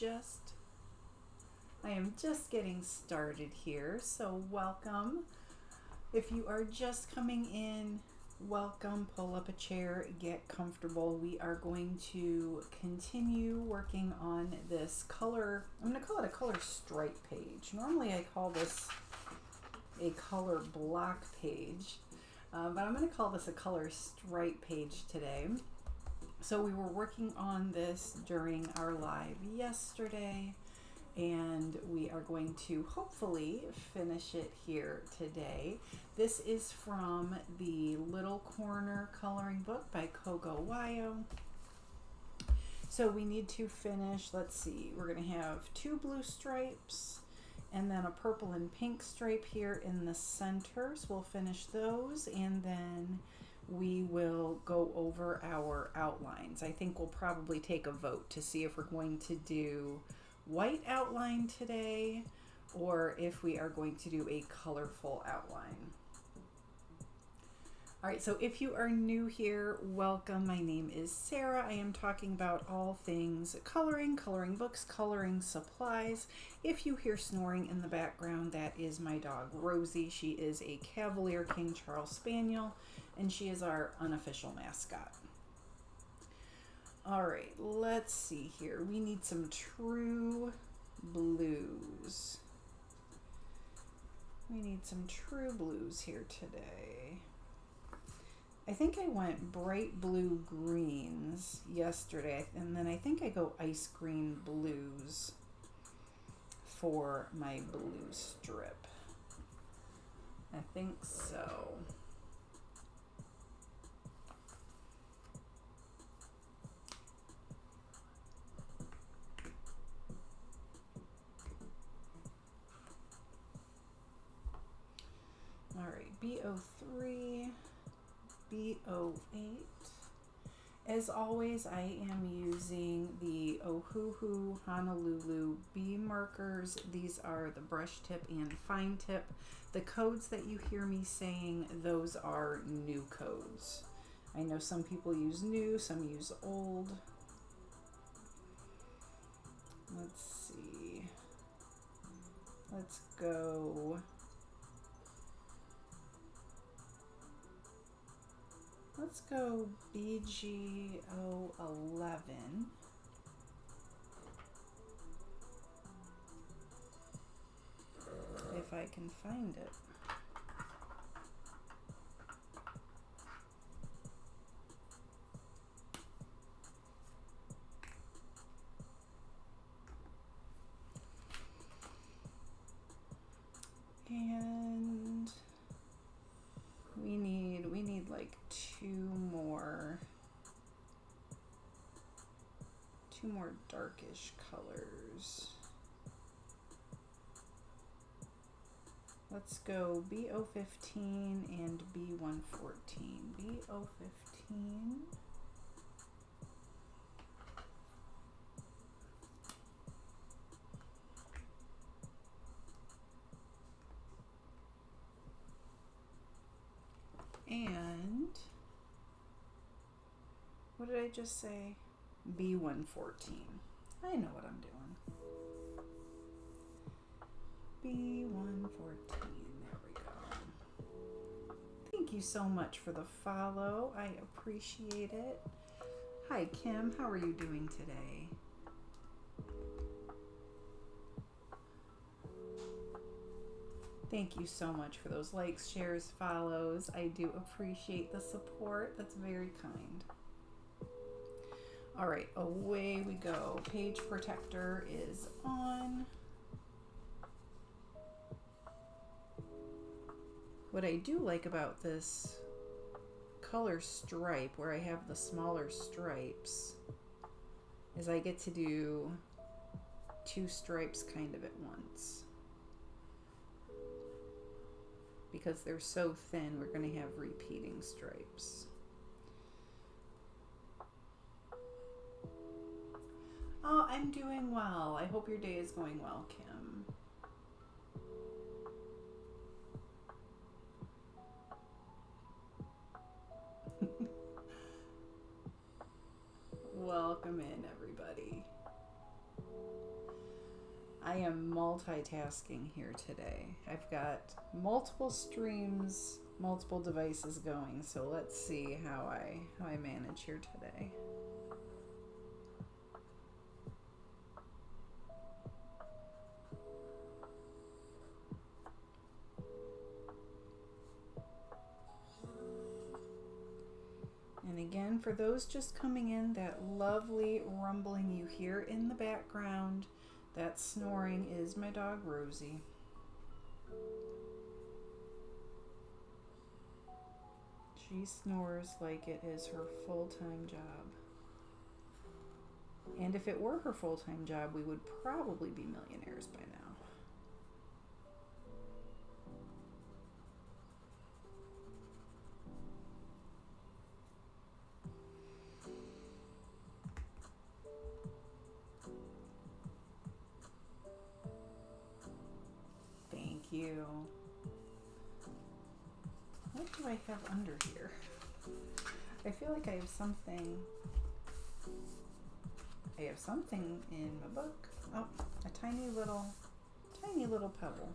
just I am just getting started here, so welcome. If you are just coming in, welcome. Pull up a chair, get comfortable. We are going to continue working on this color. I'm going to call it a color stripe page. Normally I call this a color block page, but I'm going to call this a color stripe page today. So we were working on this during our live yesterday, and we are going to hopefully finish it here today. This is from the Little Corner coloring book by Kogo Wayo. So we need to finish, let's see, we're going to have 2 blue stripes and then a purple and pink stripe here in the center. So we'll finish those, and then we will go over our outlines. I think we'll probably take a vote to see if we're going to do white outline today or if we are going to do a colorful outline. All right, so if you are new here, welcome. My name is Sarah. I am talking about all things coloring, coloring books, coloring supplies. If you hear snoring in the background, that is my dog, Rosie. She is a Cavalier King Charles Spaniel, and she is our unofficial mascot. All right, let's see here. We need some true blues. We need some true blues here today. I think I went bright blue greens yesterday, and then I think I go ice green blues for my blue strip. I think so. All right, B03, B08. As always, I am using the Ohuhu Honolulu B markers. These are the brush tip and fine tip. The codes that you hear me saying, those are new codes. I know some people use new, some use old. Let's see. Let's go. Let's go BGO11. If I can find it. And we need like two more darkish colors. Let's go B015 and B114. B015. And what did I just say? B114. I know what I'm doing. B114. There we go. Thank you so much for the follow. I appreciate it. Hi, Kim. How are you doing today? Thank you so much for those likes, shares, follows. I do appreciate the support. That's very kind. All right, away we go. Page protector is on. What I do like about this color stripe, where I have the smaller stripes, is I get to do 2 stripes kind of at once. Because they're so thin, we're going to have repeating stripes. Oh, I'm doing well. I hope your day is going well, Kim. Welcome in, everybody. I am multitasking here today. I've got multiple streams, multiple devices going, so let's see how I manage here today. And again, for those just coming in, that lovely rumbling you hear in the background, that snoring is my dog Rosie. She snores like it is her full-time job. And if it were her full-time job, we would probably be millionaires by now. Thank you. What do I have under here? I feel like I have something. I have something in my book. Oh, a tiny little pebble.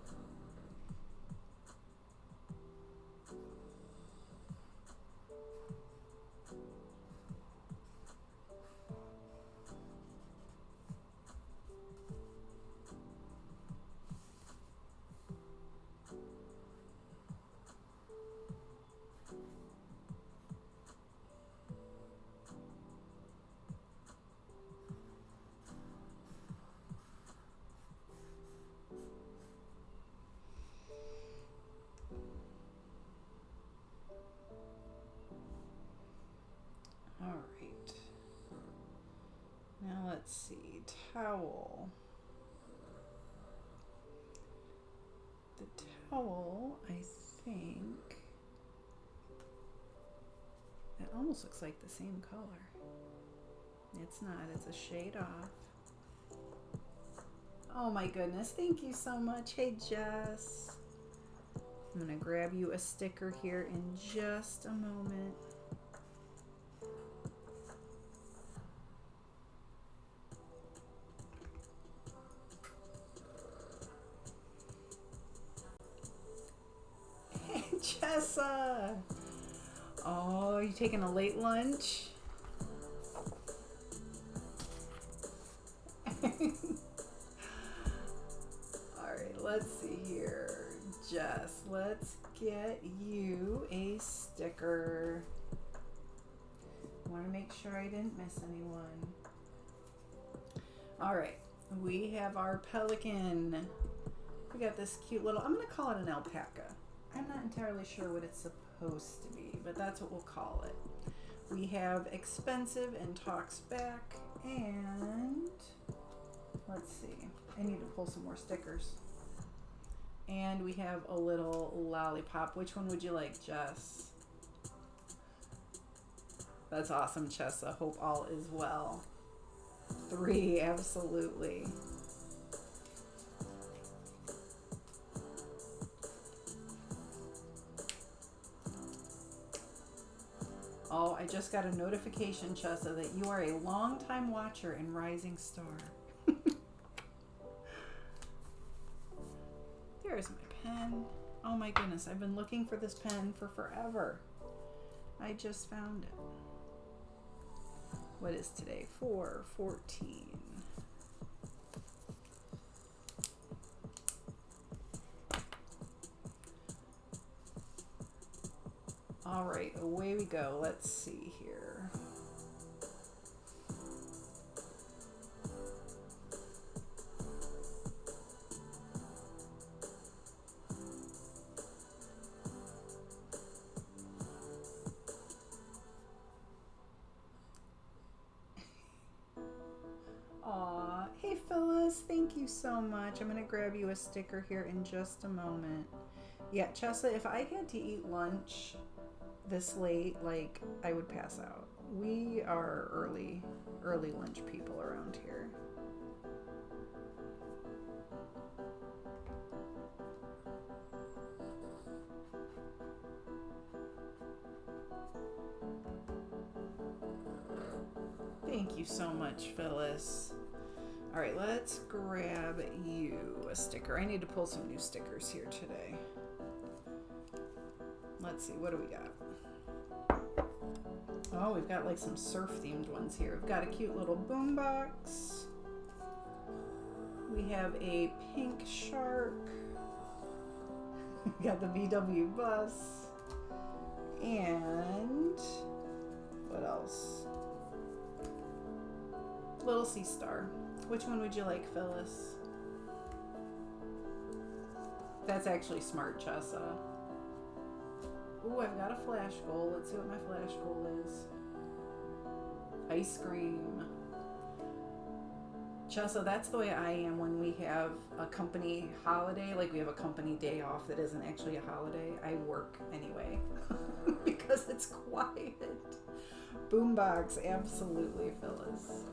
All right. Now let's see. Towel. The towel, I think, it almost looks like the same color. It's not. It's a shade off. Oh my goodness. Thank you so much. Hey, Jess. I'm going to grab you a sticker here in just a moment. Hey, Jessa. Oh, you taking a late lunch? Alright, let's see here. Jess, let's get you a sticker. I want to make sure I didn't miss anyone. Alright, we have our pelican. We got this cute little, I'm going to call it an alpaca. I'm not entirely sure what it's supposed to be, but that's what we'll call it. We have expensive and talks back, and let's see, I need to pull some more stickers. And we have a little lollipop. Which one would you like, Jess? That's awesome, Chessa. Hope all is well. 3, absolutely. Oh, I just got a notification, Chessa, that you are a longtime watcher in Rising Star. There's my pen. Oh my goodness, I've been looking for this pen for forever. I just found it. What is today? 4/14. All right, away we go. Let's see here. Aw, hey Phyllis, thank you so much. I'm gonna grab you a sticker here in just a moment. Yeah, Chessa, if I had to eat lunch this late, like, I would pass out. We are early lunch people around here. Thank you so much, Phyllis. All right, let's grab you a sticker. I need to pull some new stickers here today. Let's see, what do we got? Oh, we've got like some surf themed ones here. We've got a cute little boombox. We have a pink shark. We got the VW bus. And what else? Little sea star. Which one would you like, Phyllis? That's actually smart, Chessa. Ooh, I've got a flash goal. Let's see what my flash goal is. Ice cream. Chessa, that's the way I am when we have a company holiday, like we have a company day off that isn't actually a holiday. I work anyway because it's quiet. Boombox, absolutely, Phyllis.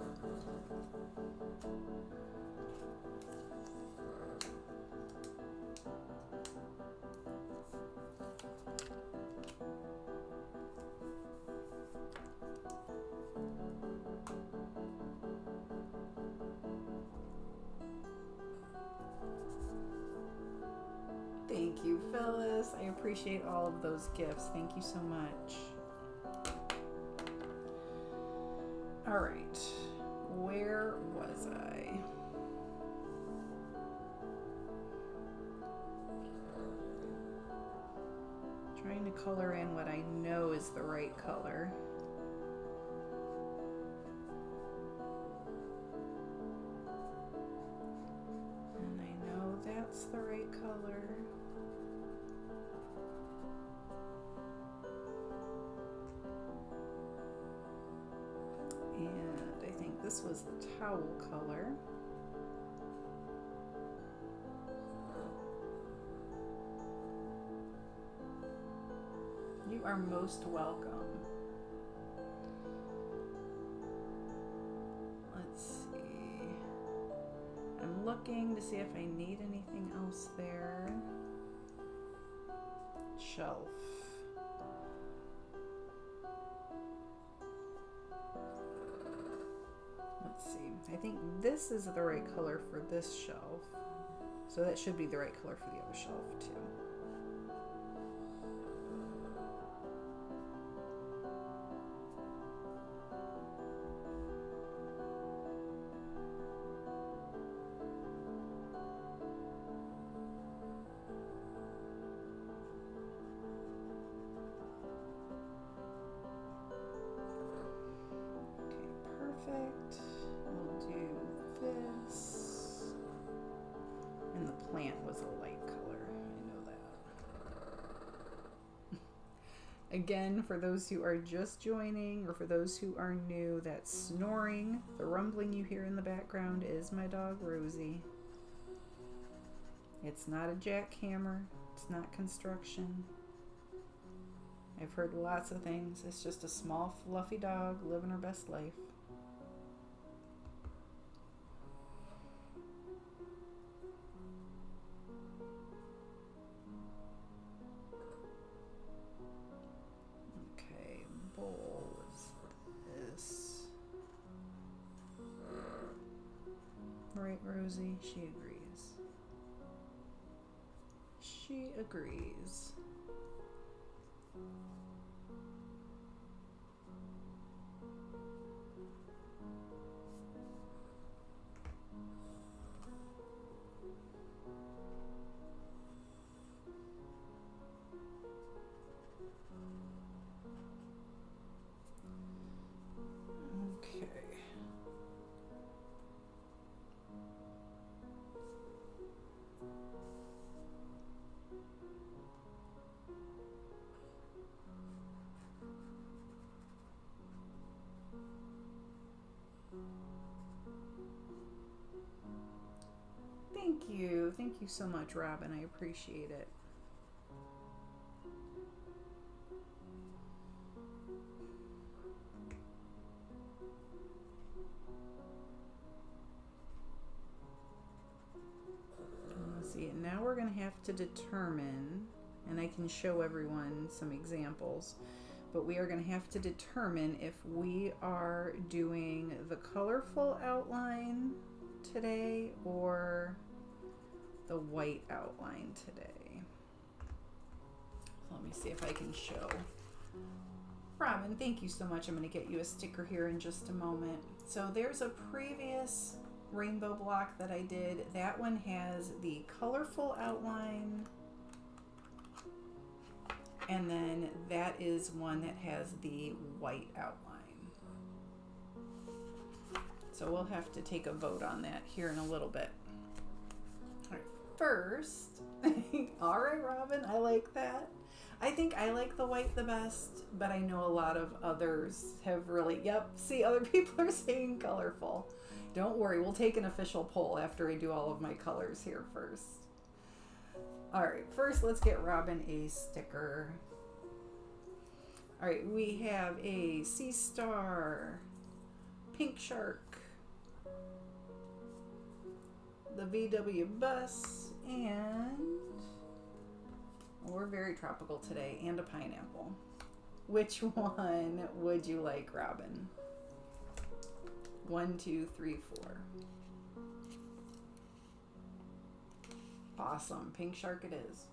Thank you, Phyllis. I appreciate all of those gifts. Thank you so much. All right, where was I? Trying to color in what I know is the right color. And I know that's the right color. And I think this was the towel color. You are most welcome. Let's see. I'm looking to see if I need anything else there. Shelf. Let's see. I think this is the right color for this shelf. So that should be the right color for the other shelf too. Perfect. We'll do this. And the plant was a light color. I know that. Again, for those who are just joining or for those who are new, that snoring, the rumbling you hear in the background is my dog Rosie. It's not a jackhammer. It's not construction. I've heard lots of things. It's just a small fluffy dog living her best life. Right, Rosie? She agrees. She agrees. Okay. Thank you. Thank you so much, Robin. I appreciate it. Let's see. Now we're going to have to determine, and I can show everyone some examples, but we are going to have to determine if we are doing the colorful outline today or the white outline today. So let me see if I can show. Robin, thank you so much. I'm going to get you a sticker here in just a moment. So there's a previous rainbow block that I did. That one has the colorful outline. And then that is one that has the white outline. So we'll have to take a vote on that here in a little bit. All right, first, all right, Robin, I like that. I think I like the white the best, but I know a lot of others have really, yep, see, other people are saying colorful. Don't worry, we'll take an official poll after I do all of my colors here first. All right, first let's get Robin a sticker. All right, we have a sea star, pink shark, the VW bus, and we're very tropical today, and a pineapple. Which one would you like, Robin? 1, 2, 3, 4. Awesome. Pink shark it is.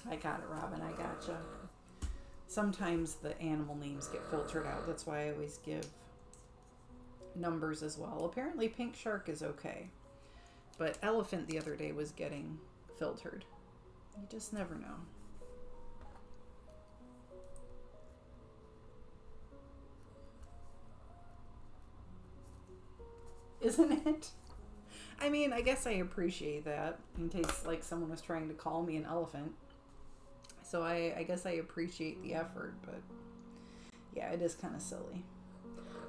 I got it, Robin. I gotcha. Sometimes the animal names get filtered out. That's why I always give numbers as well. Apparently pink shark is okay, but elephant the other day was getting filtered. You just never know. Isn't it? I mean, I guess I appreciate that in case like someone was trying to call me an elephant. So I guess I appreciate the effort, but yeah, it is kind of silly.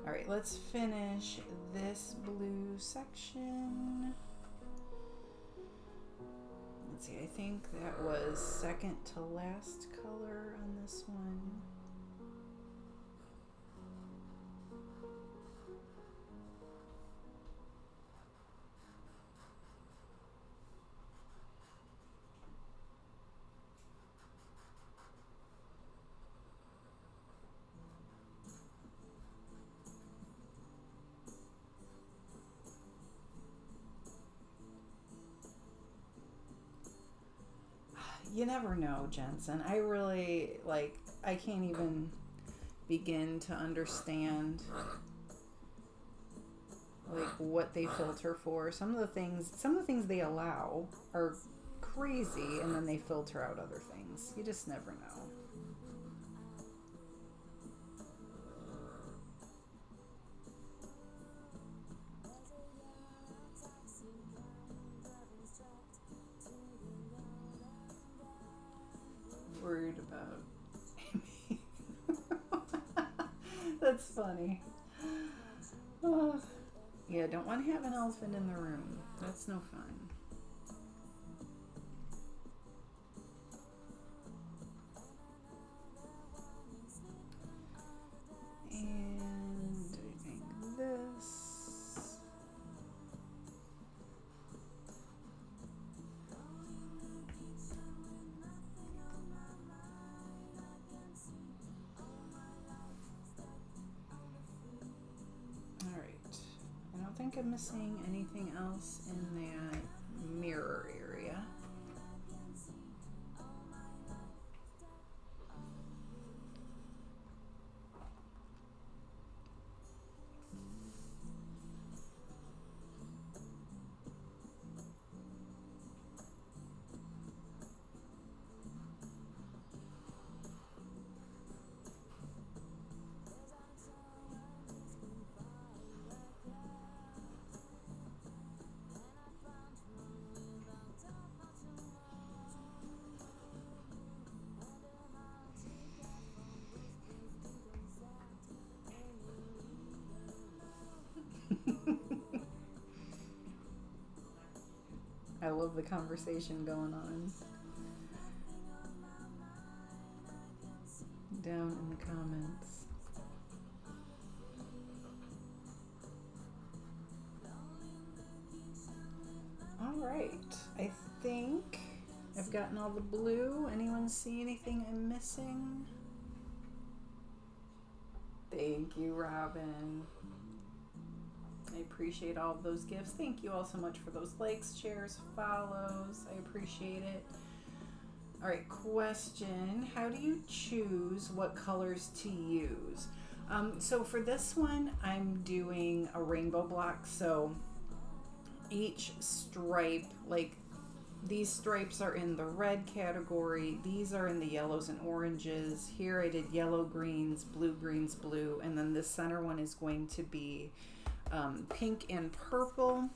All right, let's finish this blue section. Let's see, I think that was second to last color on this one. You never know, Jensen. I really, I can't even begin to understand, what they filter for. Some of the things they allow are crazy, and then they filter out other things. You just never know. Worried about Amy. That's funny. Oh, yeah, don't want to have an elephant in the room. That's no fun. And I think this. I think I'm missing anything else in that mirror area. I love the conversation going on down in the comments. All right, I think I've gotten all the blue. Anyone see anything I'm missing? Thank you, Robin. I appreciate all of those gifts. Thank you all so much for those likes, shares, follows. I appreciate it. All right, question. How do you choose what colors to use? So for this one, I'm doing a rainbow block. So each stripe, like these stripes are in the red category. These are in the yellows and oranges. Here I did yellow, greens, blue, and then this center one is going to be pink and purple.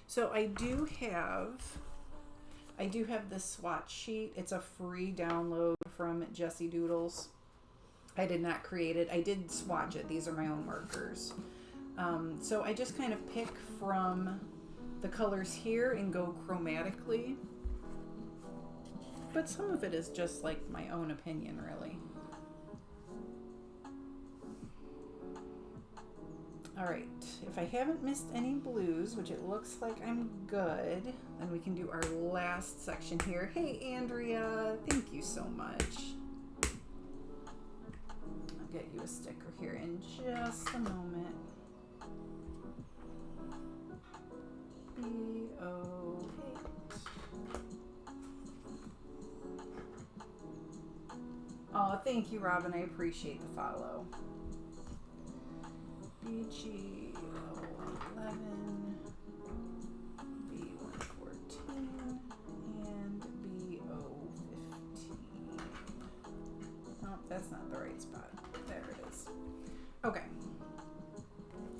So I do have this swatch sheet. It's a free download from Jessie Doodles. I did not create it. I did swatch it. These are my own markers. So I just kind of pick from the colors here and go chromatically. But some of it is just like my own opinion, really. All right, if I haven't missed any blues, which it looks like I'm good, then we can do our last section here. Hey, Andrea, thank you so much. I'll get you a sticker here in just a moment. B-O-8. Oh, thank you, Robin. I appreciate the follow. BG011, B114, and B015. Oh, that's not the right spot. There it is. Okay.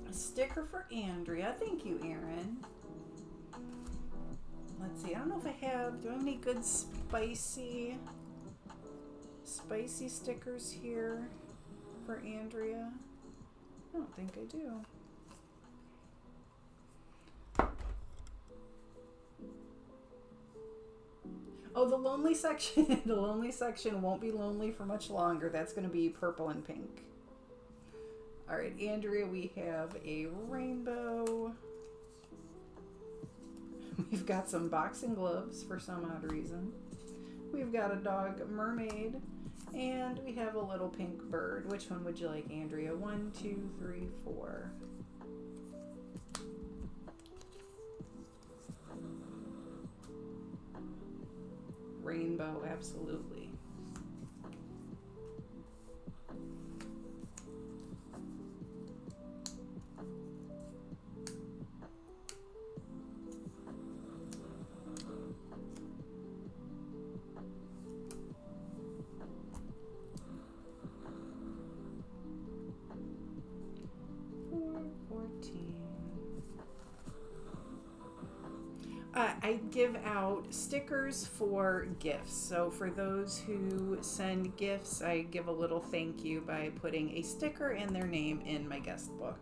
A sticker for Andrea. Thank you, Erin. Let's see. I don't know if I have. Do I have any good spicy stickers here for Andrea? I don't think I do. Oh, the lonely section. The lonely section won't be lonely for much longer. That's going to be purple and pink. All right, Andrea, we have a rainbow. We've got some boxing gloves for some odd reason. We've got a dog mermaid. And we have a little pink bird. Which one would you like, Andrea? 1, 2, 3, 4. Rainbow, absolutely. I give out stickers for gifts. So for those who send gifts, I give a little thank you by putting a sticker and their name in my guest book.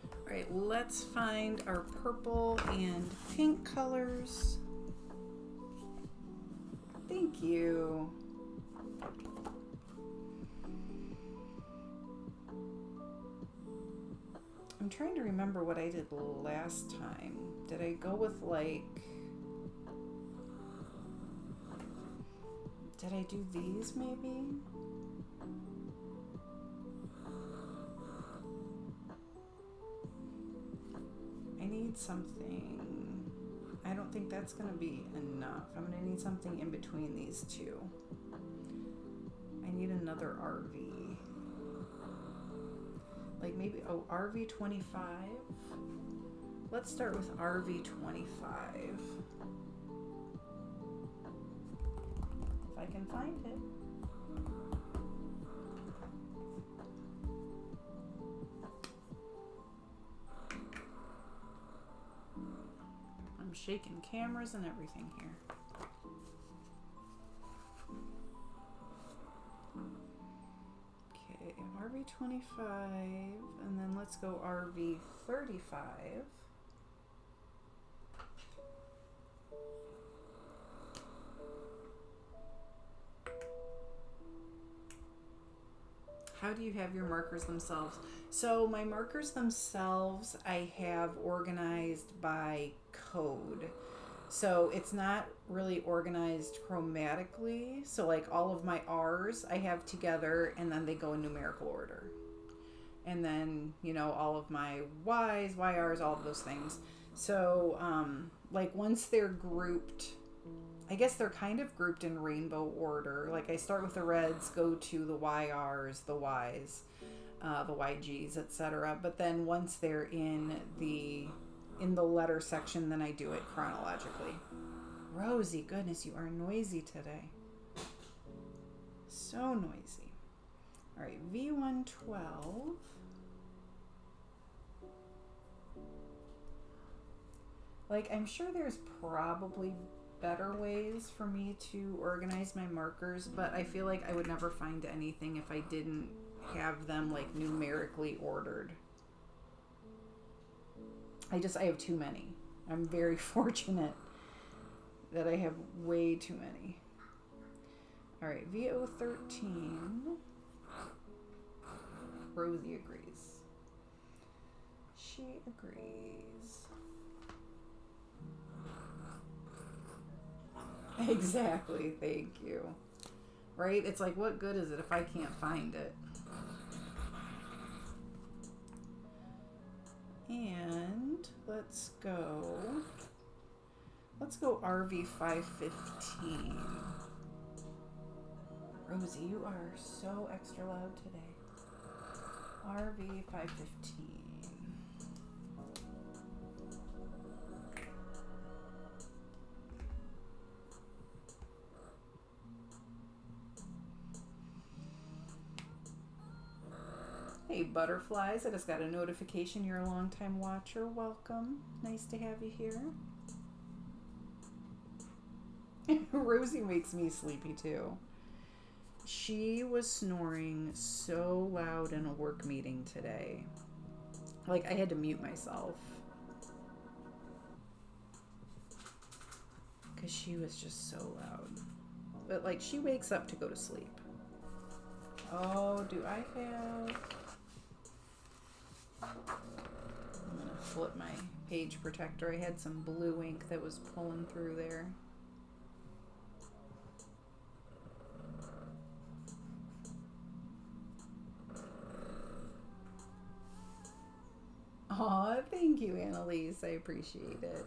All right, let's find our purple and pink colors. Thank you. I'm trying to remember what I did last time. Did I go with did I do these maybe? I need something. I don't think that's going to be enough. I'm going to need something in between these two. I need another RV. Like maybe, RV 25. Let's start with RV 25. If I can find it. I'm shaking cameras and everything here. RV 25, and then let's go RV 35. How do you have your markers themselves? So my markers themselves I have organized by code. So it's not really organized chromatically. So like all of my R's I have together and then they go in numerical order. And then, all of my Y's, YR's, all of those things. So, like once they're grouped, I guess they're kind of grouped in rainbow order. Like I start with the reds, go to the YRs, the Ys, the YGs, etc. But then once they're in the letter section, then I do it chronologically. Rosie, goodness, you are noisy today. So noisy. All right, V112. Like, I'm sure there's probably better ways for me to organize my markers, but I feel like I would never find anything if I didn't have them, like, numerically ordered. I have too many. I'm very fortunate that I have way too many. All right, VO13. Rosie agrees. She agrees. Exactly, thank you. Right? It's like, what good is it if I can't find it? And let's go RV 515. Rosie, you are so extra loud today. RV 515. Hey butterflies, I just got a notification you're a longtime watcher. Welcome. Nice to have you here. Rosie makes me sleepy too. She was snoring so loud in a work meeting today. Like I had to mute myself. Because she was just so loud. But like she wakes up to go to sleep. Oh, do I have... I'm going to flip my page protector. I had some blue ink that was pulling through there. Aw, thank you, Annalise. I appreciate it.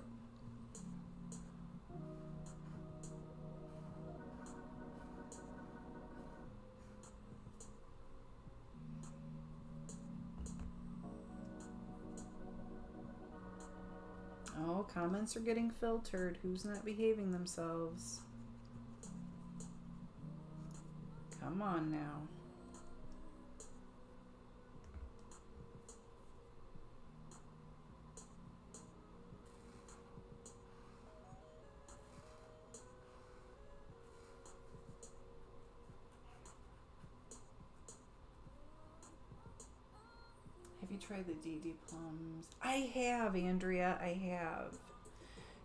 Oh, comments are getting filtered. Who's not behaving themselves? Come on now. Have you tried the DD plums? I have, Andrea. I have.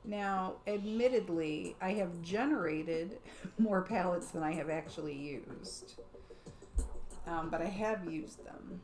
Now, admittedly, I have generated more palettes than I have actually used. But I have used them.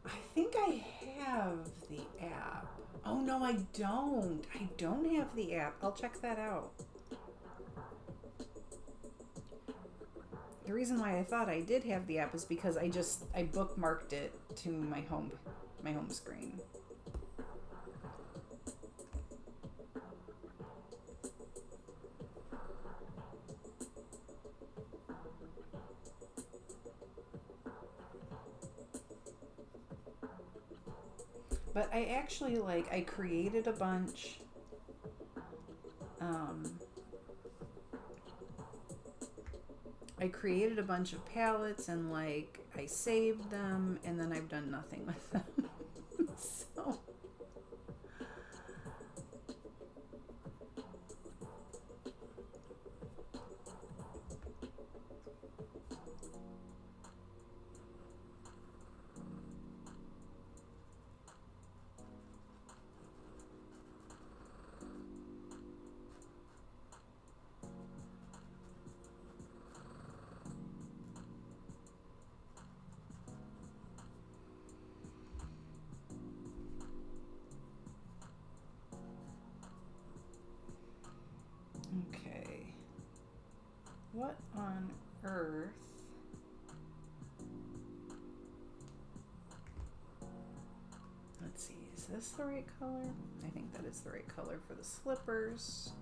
I think I have the app. Oh, no, I don't. I don't have the app. I'll check that out. The reason why I thought I did have the app is because I bookmarked it to my home screen. But I actually, I created a bunch. I created a bunch of palettes and, I saved them, and then I've done nothing with them. So... What on earth? Let's see, is this the right color? I think that is the right color for the slippers.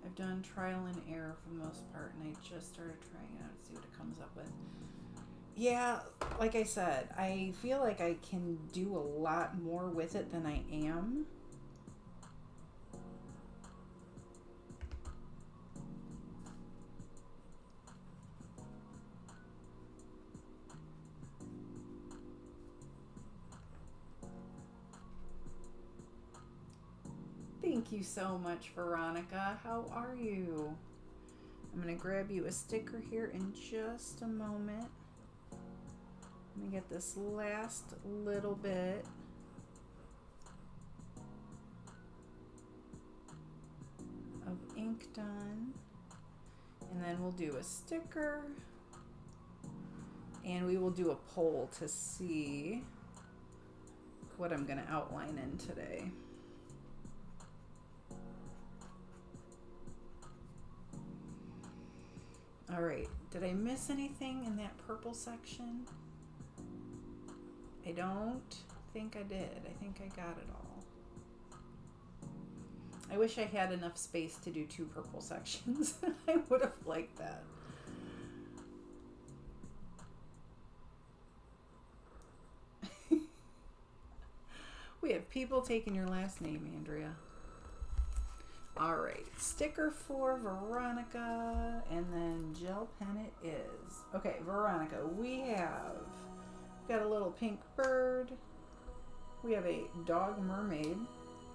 I've done trial and error for the most part, and I just started trying it out to see what it comes up with. Yeah, like I said, I feel like I can do a lot more with it than I am. Thank you so much, Veronica. How are you? I'm going to grab you a sticker here in just a moment. Let me get this last little bit. Of ink done. And then we'll do a sticker. And we will do a poll to see what I'm going to outline in today. All right, did I miss anything in that purple section? I don't think I did. I think I got it all. I wish I had enough space to do 2 purple sections. I would have liked that. We have people taking your last name, Andrea. All right, sticker for Veronica, and then gel pen it is. Okay, Veronica, we have got a little pink bird. We have a dog mermaid,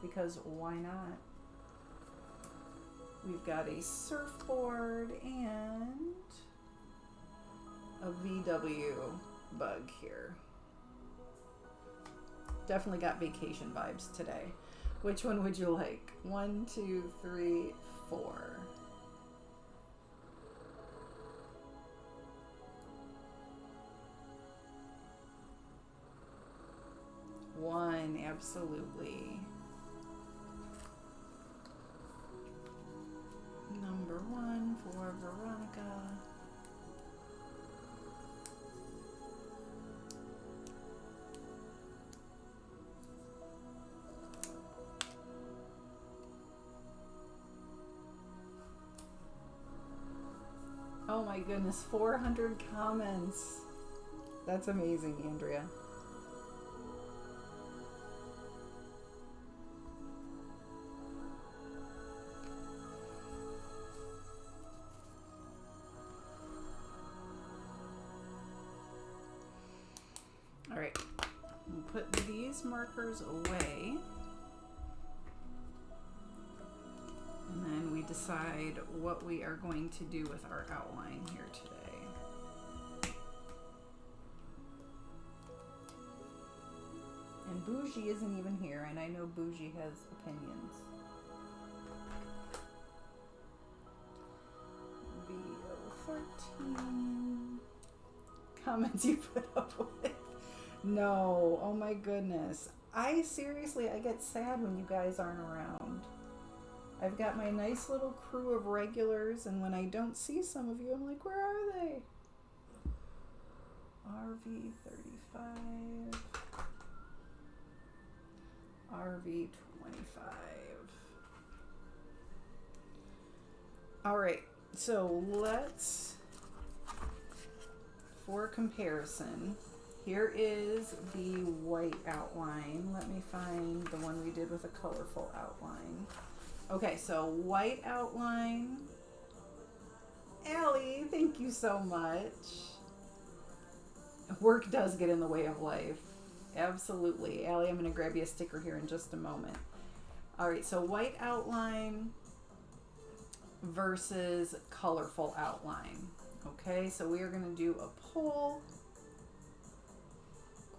because why not? We've got a surfboard and a VW bug here. Definitely got vacation vibes today. Which one would you like? 1, 2, 3, 4. One, absolutely. Number 1 for Veronica. Oh my goodness, 400 comments. That's amazing, Andrea. All right, we'll put these markers away. And then we decide what we are going to do with our outline here today. And Bougie isn't even here, and I know Bougie has opinions. VO13. Comments you put up with. No, oh my goodness. I get sad when you guys aren't around. I've got my nice little crew of regulars, and when I don't see some of you, I'm like, where are they? RV35. RV25. All right, so let's, for comparison, here is the white outline. Let me find the one we did with a colorful outline. Okay, so white outline. Allie, thank you so much. Work does get in the way of life. Absolutely. Allie, I'm going to grab you a sticker here in just a moment. All right, so white outline versus colorful outline. Okay, so we are going to do a poll.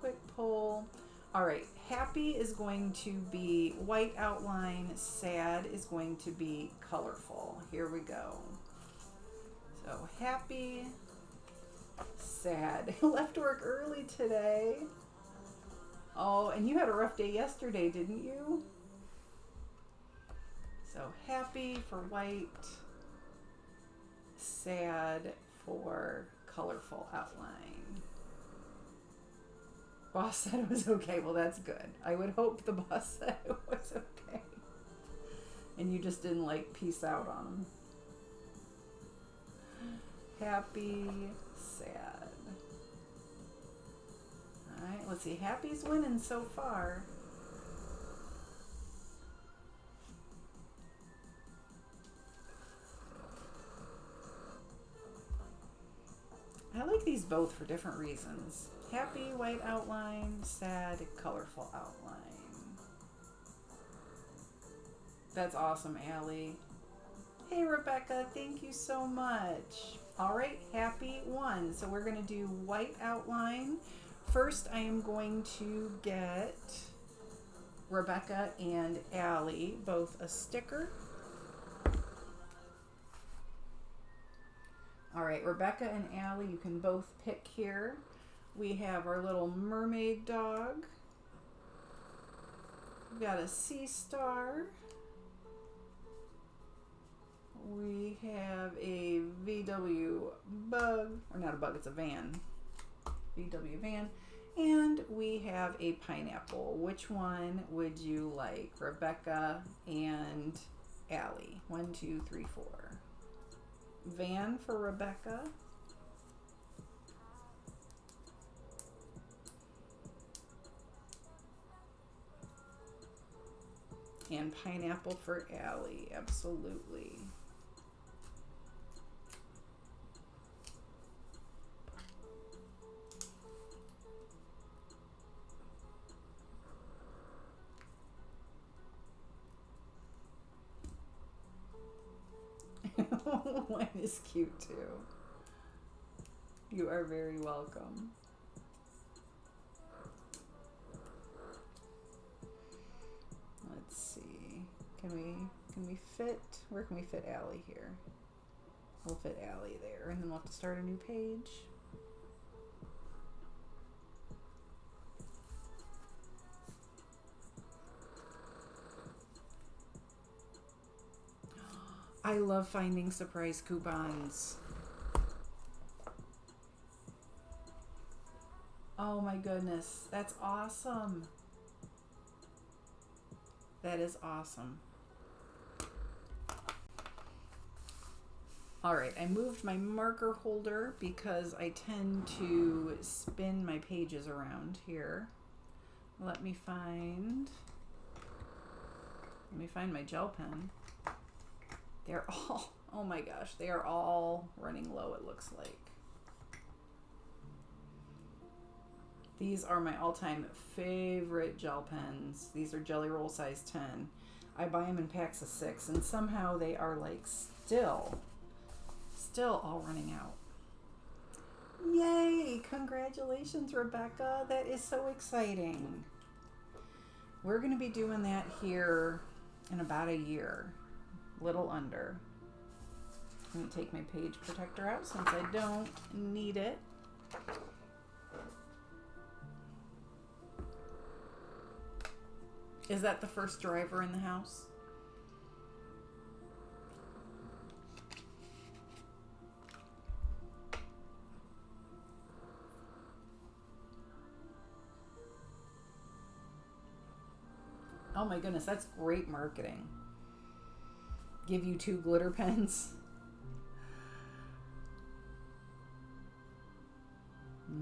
Quick poll. All right, happy is going to be white outline, sad is going to be colorful. Here we go. So happy, sad. Left work early today. Oh, and you had a rough day yesterday, didn't you? So happy for white, sad for colorful outline. Boss said it was okay. Well, that's good. I would hope the boss said it was okay. And you just didn't like peace out on him. Happy, sad. Alright, let's see. Happy's winning so far. I like these both for different reasons. Happy, white outline, sad, colorful outline. That's awesome, Allie. Hey, Rebecca, thank you so much. All right, happy one. So we're going to do white outline. First, I am going to get Rebecca and Allie both a sticker. All right, Rebecca and Allie, you can both pick here. We have our little mermaid dog. We've got a sea star. We have a VW bug, or not a bug, it's a van. VW van. And we have a pineapple. Which one would you like, Rebecca and Allie? 1, 2, 3, 4. Van for Rebecca. And pineapple for Allie, absolutely. One is cute too. You are very welcome. Let's see. Can we fit? Where can we fit Allie here? We'll fit Allie there, and then we'll have to start a new page. I love finding surprise coupons. Oh my goodness, that's awesome. That is awesome. All right, I moved my marker holder because I tend to spin my pages around here. Let me find my gel pen. They're all, oh my gosh, they are all running low, it looks like. These are my all-time favorite gel pens. These are Jelly Roll size 10. I buy them in packs of 6, and somehow they are like still all running out. Yay! Congratulations, Rebecca. That is so exciting. We're going to be doing that here in about a year. Little under. I'm going to take my page protector out since I don't need it. Is that the first driver in the house? Oh my goodness, that's great marketing. Give you 2 glitter pens.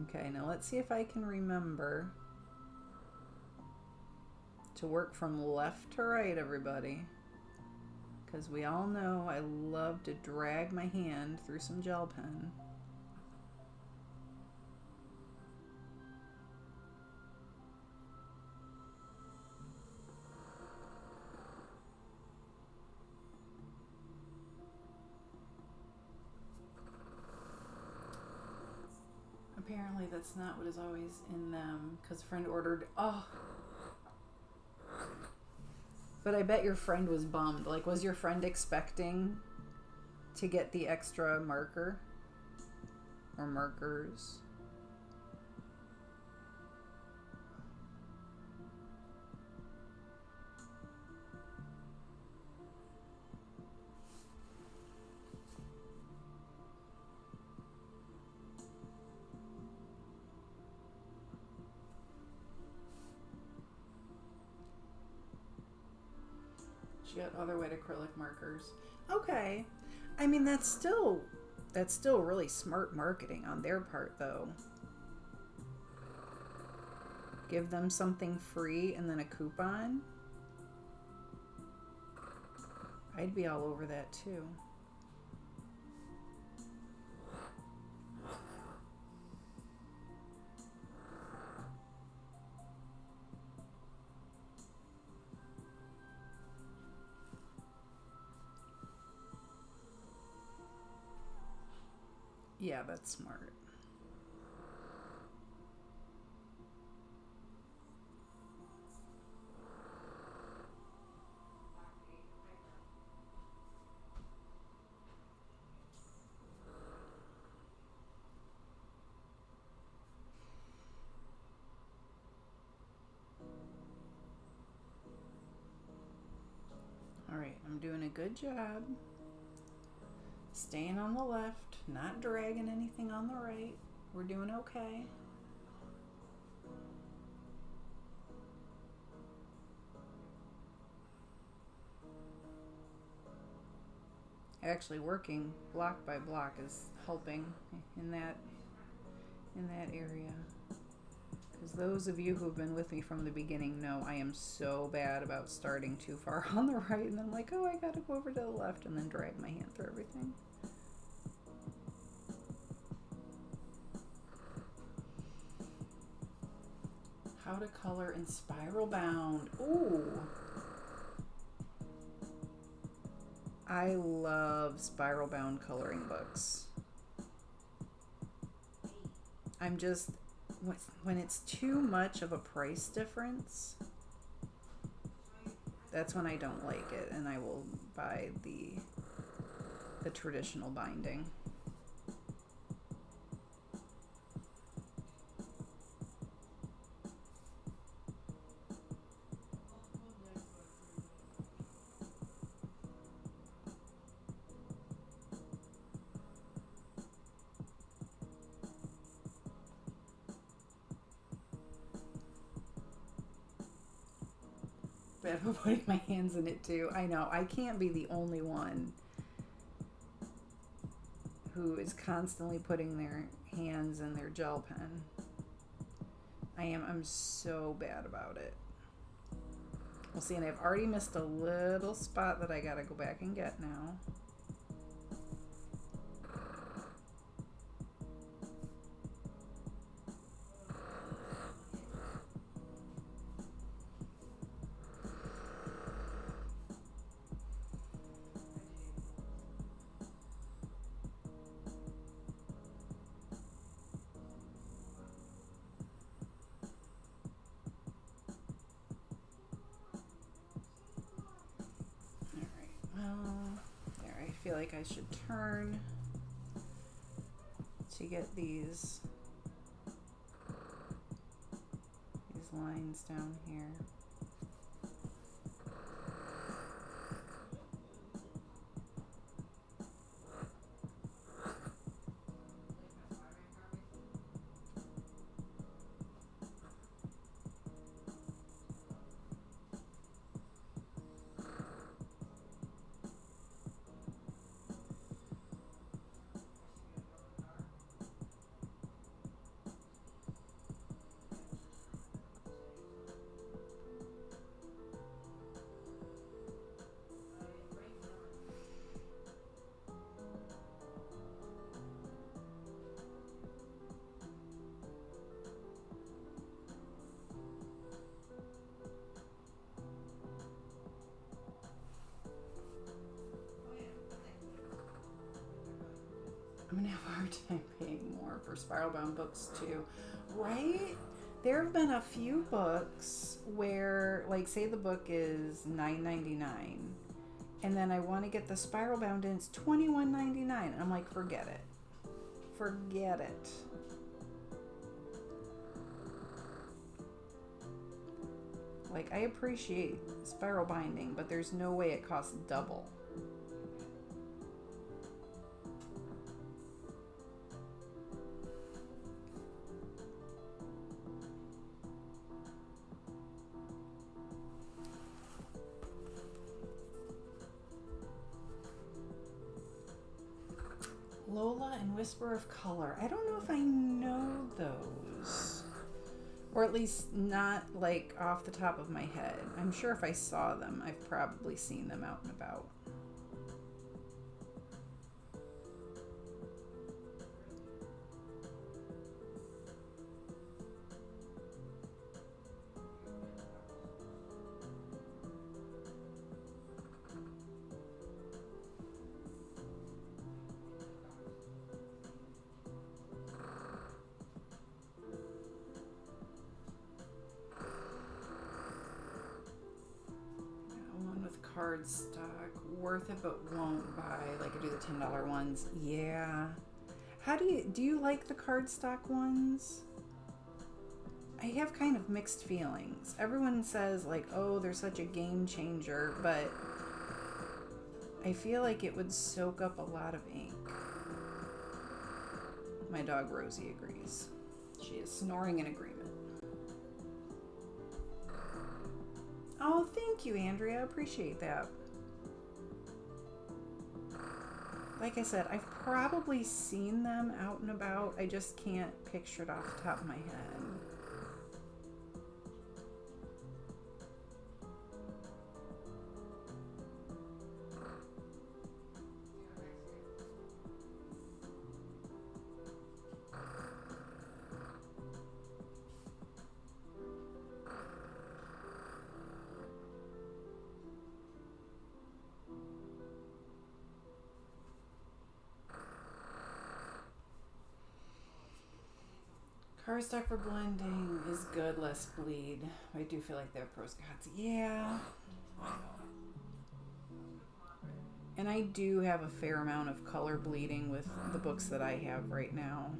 Okay, now let's see if I can remember to work from left to right, everybody. Because we all know I love to drag my hand through some gel pen. Apparently that's not what is always in them, because friend ordered, oh. But I bet your friend was bummed. Like, was your friend expecting to get the extra marker? Or markers? She got other wet acrylic markers. Okay. I mean, that's still really smart marketing on their part, though. Give them something free and then a coupon. I'd be all over that too. Yeah, that's smart. All right, I'm doing a good job. Staying on the left, not dragging anything on the right. We're doing okay. Actually, working block by block is helping in that area. Because those of you who have been with me from the beginning know I am so bad about starting too far on the right and then I'm like, oh, I gotta go over to the left and then drag my hand through everything. How to color in spiral bound. Ooh. I love spiral bound coloring books. I'm just, when it's too much of a price difference, that's when I don't like it, and I will buy the traditional binding. Bad for putting my hands in it too. I know, I can't be the only one who is constantly putting their hands in their gel pen. I'm so bad about it. Well, see, and I've already missed a little spot that I gotta go back and get now. I feel like I should turn to get these lines down here. I'm gonna have a hard time paying more for spiral bound books too, right? There have been a few books where, like, say the book is $9.99, and then I want to get the spiral bound and it's $21.99. I'm like, forget it. Forget it. Like, I appreciate spiral binding, but there's no way it costs double. Lola and Whisper of Color. I don't know if I know those. Or at least not like off the top of my head. I'm sure if I saw them, I've probably seen them out and about. Cardstock, worth it but won't buy. Like I do the $10 ones. Yeah. How do you like the cardstock ones? I have kind of mixed feelings. Everyone says like, oh, they're such a game changer, but I feel like it would soak up a lot of ink. My dog Rosie agrees. She is snoring in agreement. Oh, thank you, Andrea. I appreciate that. Like I said, I've probably seen them out and about. I just can't picture it off the top of my head. Cardstock for blending is good, less bleed. I do feel like they have pros and cons. Yeah. And I do have a fair amount of color bleeding with the books that I have right now.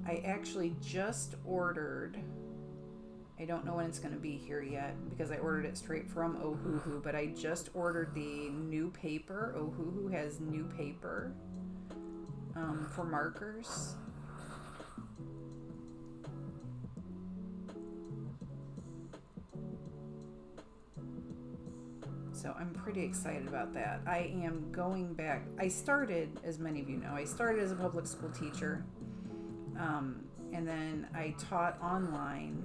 I actually just ordered, I don't know when it's going to be here yet because I ordered it straight from Ohuhu, but I just ordered the new paper. Ohuhu has new paper. For markers. So I'm pretty excited about that. I am going back. I started, as many of you know, I started as a public school teacher. And then I taught online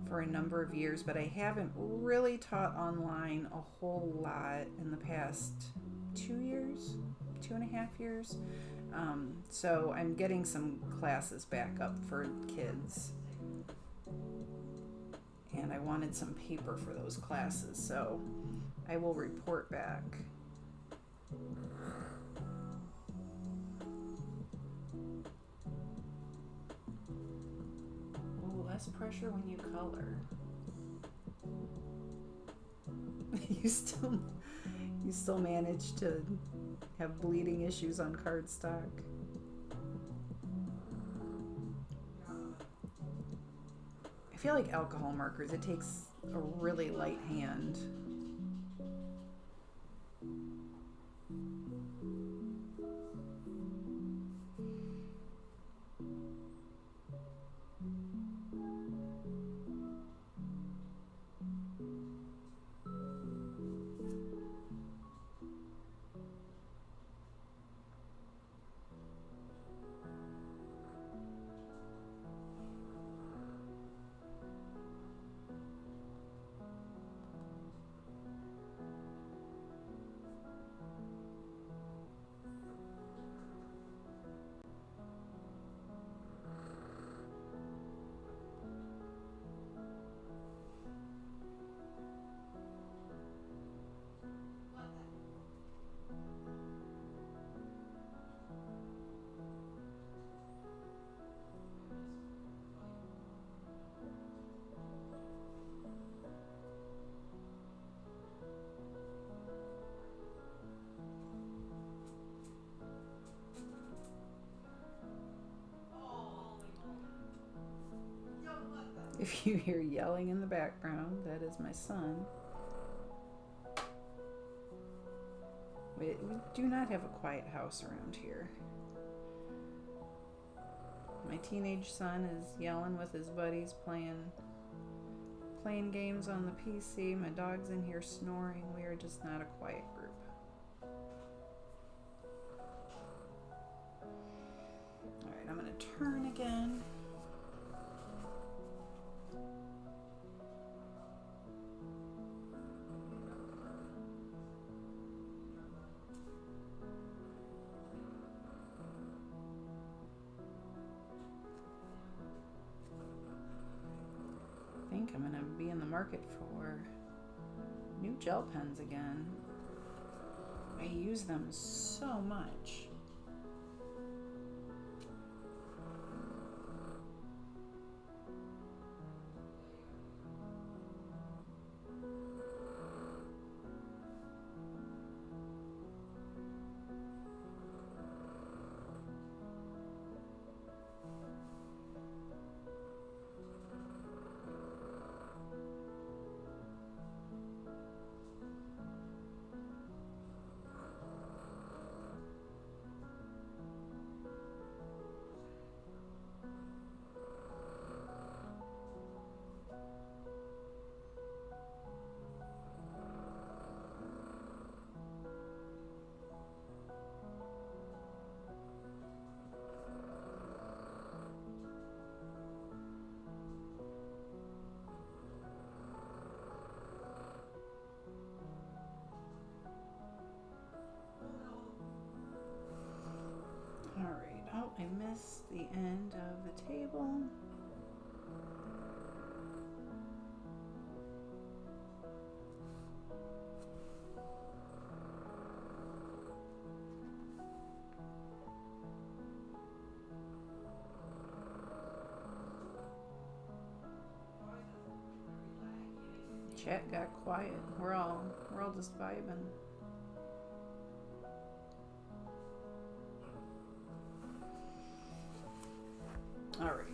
for a number of years, but I haven't really taught online a whole lot in the past 2 years. 2.5 years. So I'm getting some classes back up for kids. And I wanted some paper for those classes, so I will report back. Ooh, less pressure when you color. You still manage to have bleeding issues on cardstock. I feel like alcohol markers, it takes a really light hand. If you hear yelling in the background, that is my son. We do not have a quiet house around here. My teenage son is yelling with his buddies playing playing games on the PC. My dog's in here snoring. We are just not a quiet group. Alright, I'm going to turn again. I think I'm going to be in the market for new gel pens again. I use them so much. Alright, oh, I missed the end of the table. Chat got quiet. We're all just vibing. All right.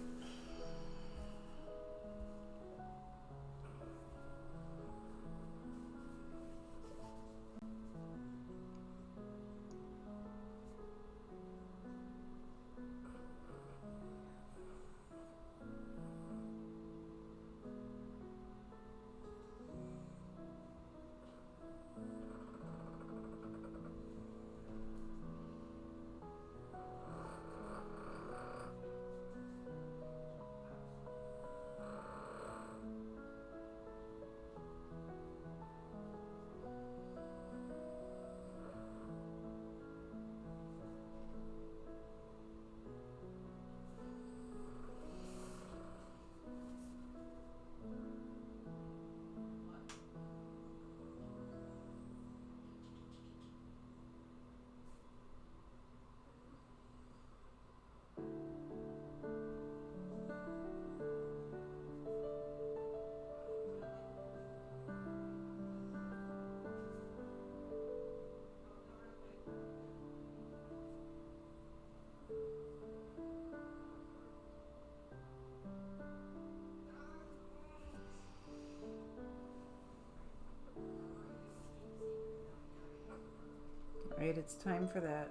Right, it's time for that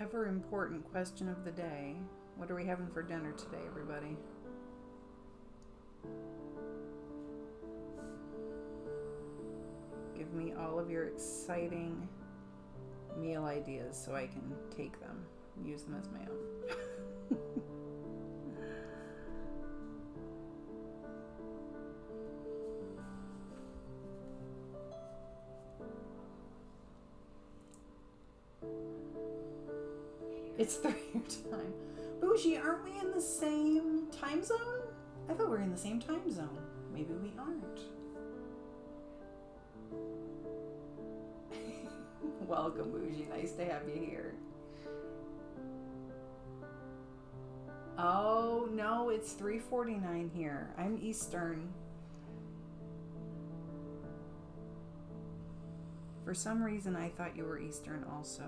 ever important question of the day. What are we having for dinner today, everybody? Give me all of your exciting meal ideas so I can take them, use them as my own. It's 3 your time. Bougie, aren't we in the same time zone? I thought we were in the same time zone. Maybe we aren't. Welcome, Bougie. Nice to have you here. Oh, no, it's 3:49 here. I'm Eastern. For some reason, I thought you were Eastern also.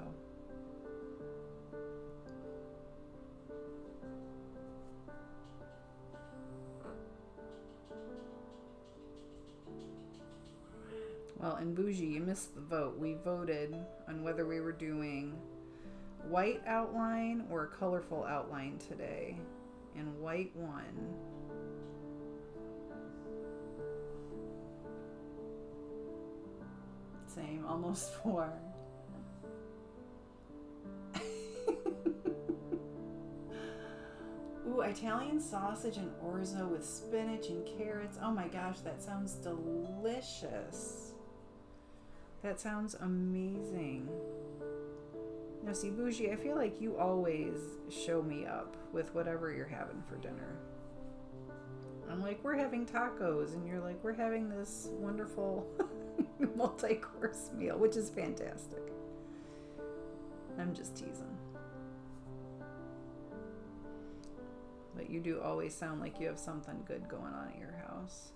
Well, and Bougie, you missed the vote. We voted on whether we were doing white outline or a colorful outline today. And white won. Same, almost 4. Ooh, Italian sausage and orzo with spinach and carrots. Oh my gosh, that sounds delicious. That sounds amazing. Now see, Bougie, I feel like you always show me up with whatever you're having for dinner. I'm like, we're having tacos, and you're like, we're having this wonderful multi-course meal, which is fantastic. I'm just teasing. But you do always sound like you have something good going on at your house.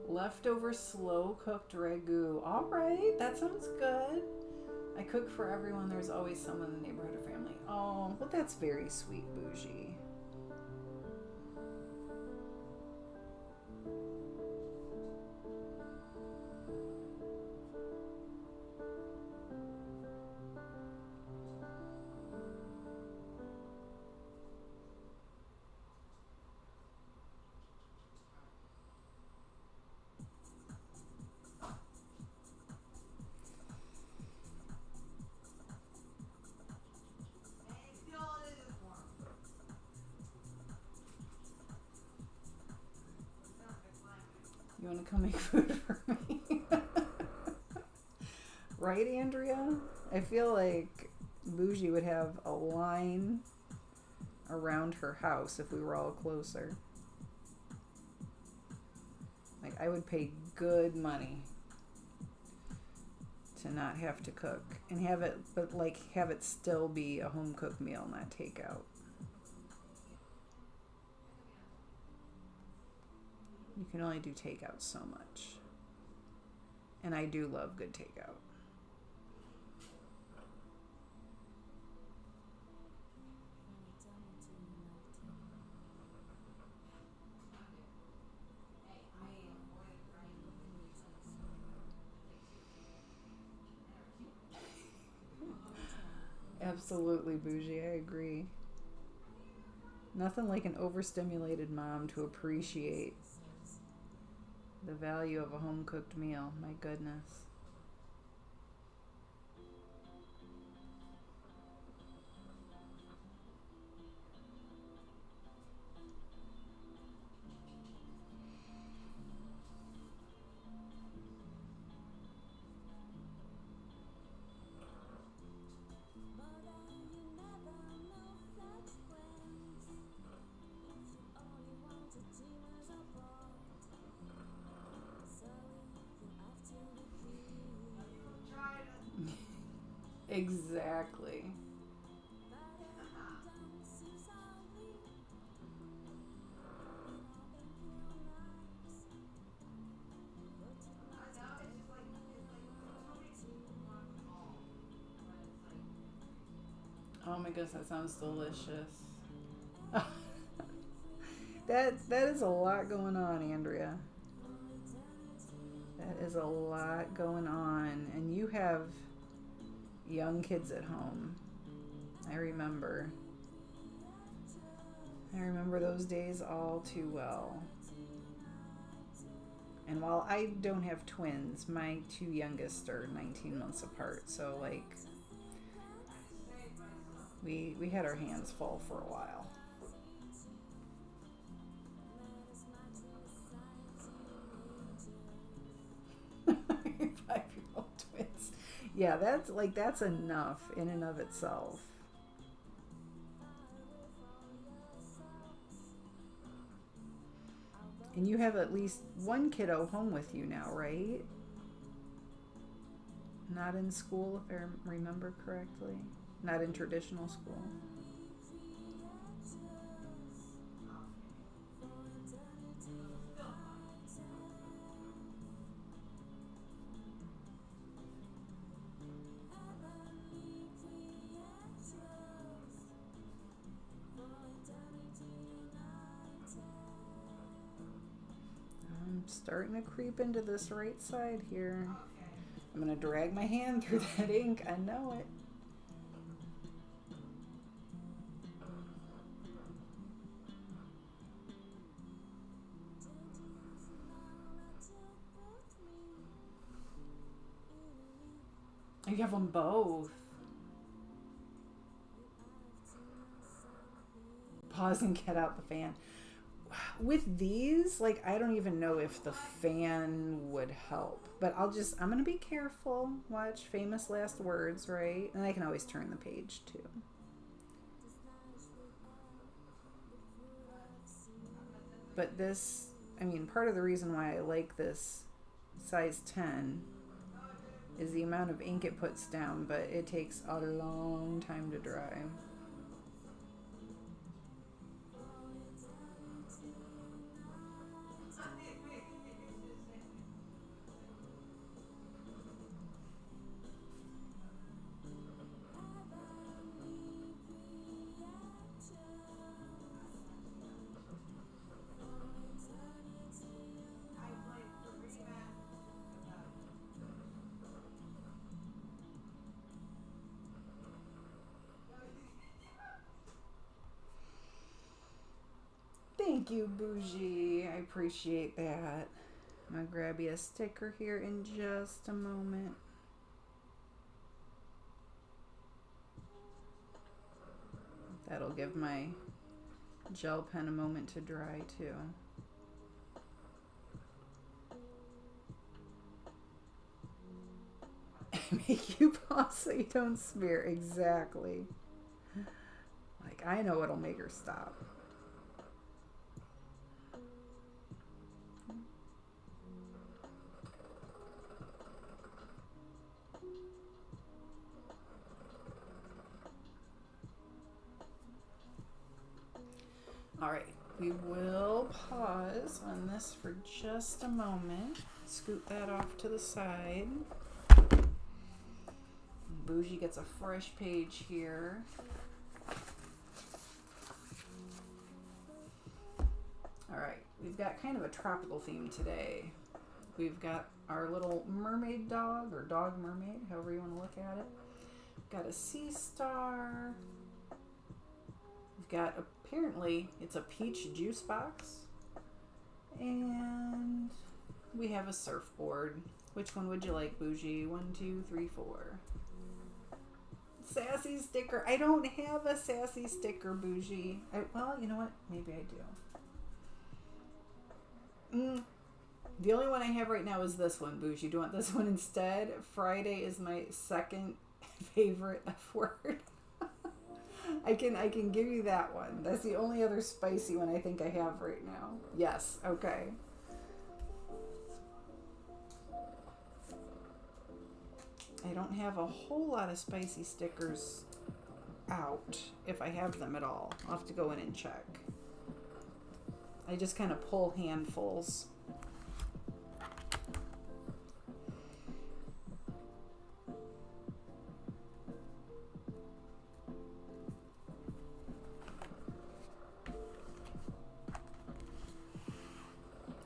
Leftover slow cooked ragu. All right, that sounds good. I cook for everyone. There's always someone in the neighborhood or family. Oh, well, that's very sweet, Bougie. You want to come make food for me? Right, Andrea? I feel like Bougie would have a line around her house if we were all closer. Like, I would pay good money to not have to cook and have it, but like have it still be a home cooked meal, not takeout. You can only do takeout so much. And I do love good takeout. Absolutely, Bougie, I agree. Nothing like an overstimulated mom to appreciate the value of a home cooked meal. My goodness. Exactly. Oh my goodness, that sounds delicious. That is a lot going on, Andrea. That is a lot going on. And you have young kids at home. I remember those days all too well. And while I don't have twins, my 2 youngest are 19 months apart. So like we had our hands full for a while. Five-year-old twins. Yeah, that's enough in and of itself. And you have at least one kiddo home with you now, right? Not in school, if I remember correctly. Not in traditional school. starting to creep into this right side here. I'm going to drag my hand through that ink. I know it. You have them both. Pause and get out the fan. With these, like, I don't even know if the fan would help, but I'm going to be careful. Watch famous last words, right? And I can always turn the page too. But this, I mean, part of the reason why I like this size 10 is the amount of ink it puts down, but it takes a long time to dry. Thank you, Bougie. I appreciate that. I'm going to grab you a sticker here in just a moment. That'll give my gel pen a moment to dry too. Make you pause so you don't smear. Exactly. Like, I know what'll make her stop. All right, we will pause on this for just a moment. Scoot that off to the side. Bougie gets a fresh page here. All right, we've got kind of a tropical theme today. We've got our little mermaid dog, or dog mermaid, however you want to look at it. We've got a sea star. We've got, apparently, it's a peach juice box. And we have a surfboard. Which one would you like, Bougie? 1, 2, 3, 4. Sassy sticker. I don't have a sassy sticker, Bougie. Well, you know what? Maybe I do. The only one I have right now is this one, Bougie. Do you want this one instead? Friday is my second favorite F word. I can give you that one. That's the only other spicy one I think I have right now. Yes, okay. I don't have a whole lot of spicy stickers out, if I have them at all. I'll have to go in and check. I just kind of pull handfuls.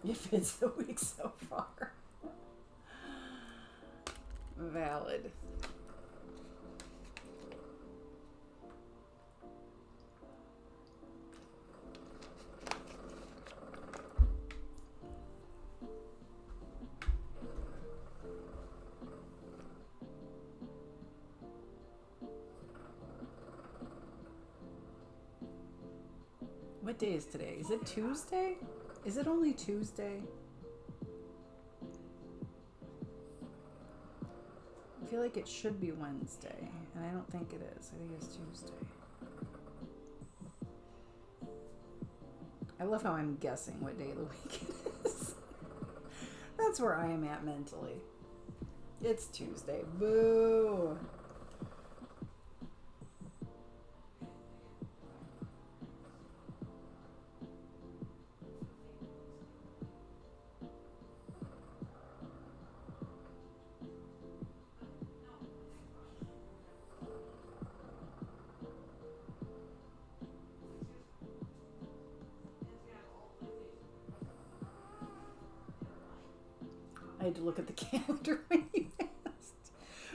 If it's a week so far. Valid. What day is today? Is it Tuesday? Is it only Tuesday? I feel like it should be Wednesday, and I don't think it is. I think it's Tuesday. I love how I'm guessing what day of the week it is. That's where I am at mentally. It's Tuesday. Boo! had to look at the calendar when you asked.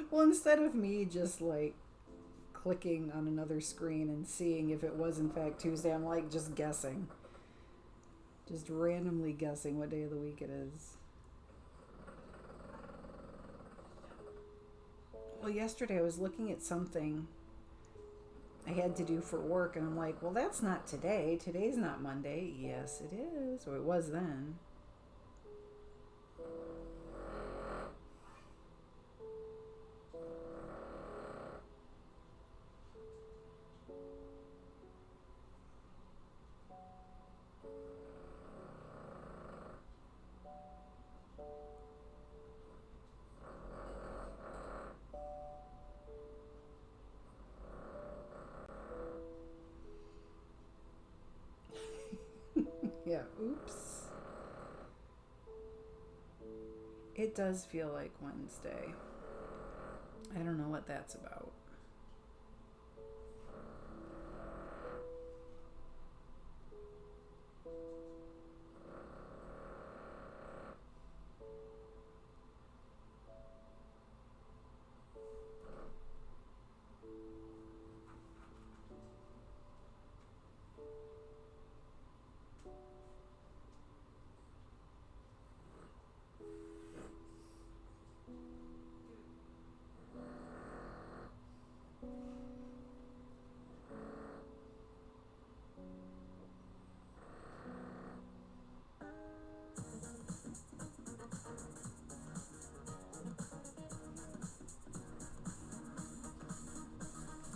Well, instead of me just like clicking on another screen and seeing if it was in fact Tuesday, I'm like just guessing. Just randomly guessing what day of the week it is. Well, yesterday I was looking at something I had to do for work, and I'm like, well, that's not today. Today's not Monday. Yes, it is. Or it was then. Yeah, oops. It does feel like Wednesday. I don't know what that's about.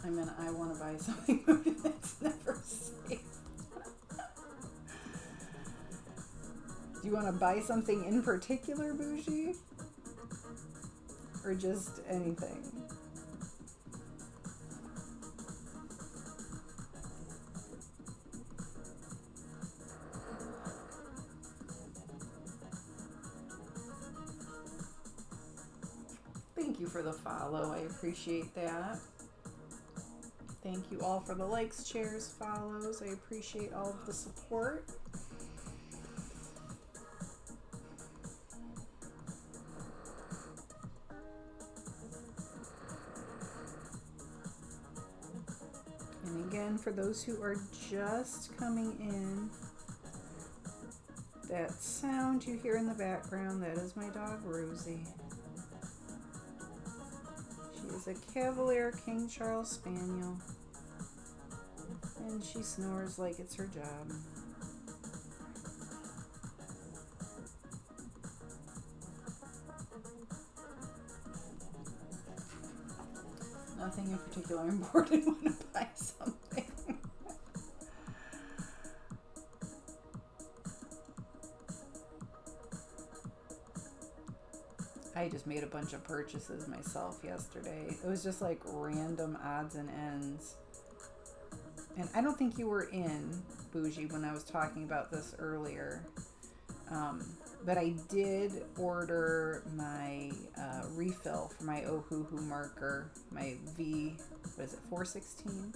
I mean, I want to buy something that's never safe. Do you want to buy something in particular, Bougie? Or just anything? Thank you for the follow. I appreciate that. Thank you all for the likes, shares, follows. I appreciate all of the support. And again, for those who are just coming in, that sound you hear in the background, that is my dog Rosie. She is a Cavalier King Charles Spaniel, and she snores like it's her job. Nothing in particular important when to buy something. I just made a bunch of purchases myself yesterday. It was just like random odds and ends. And I don't think you were in, Bougie, when I was talking about this earlier. But I did order my refill for my Ohuhu marker, my V, what is it, 416?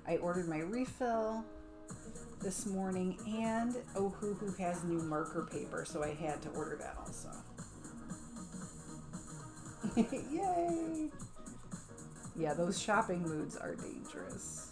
I ordered my refill this morning, and Ohuhu has new marker paper, so I had to order that also. Yay! Yeah, those shopping moods are dangerous.